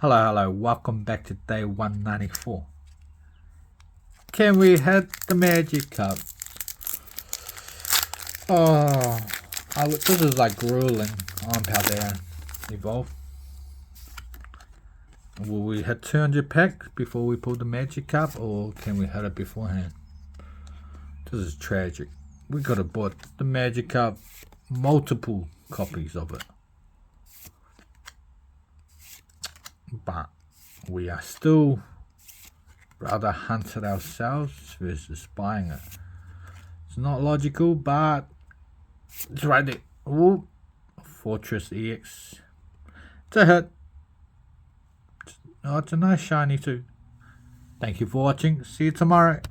Hello, welcome back to day 194. Can we hit the magic cup? Oh, this is like grueling on Paldea Evolve. Will we hit 200 packs before we pull the magic cup, or can we hit it beforehand? This is tragic. We could have bought the magic cup, multiple copies of it. But we are still rather hunted ourselves versus buying it. It's not logical, but it's right there. Ooh, Fortress EX. It's a hit. Oh, it's a nice shiny too. Thank you for watching. See you tomorrow.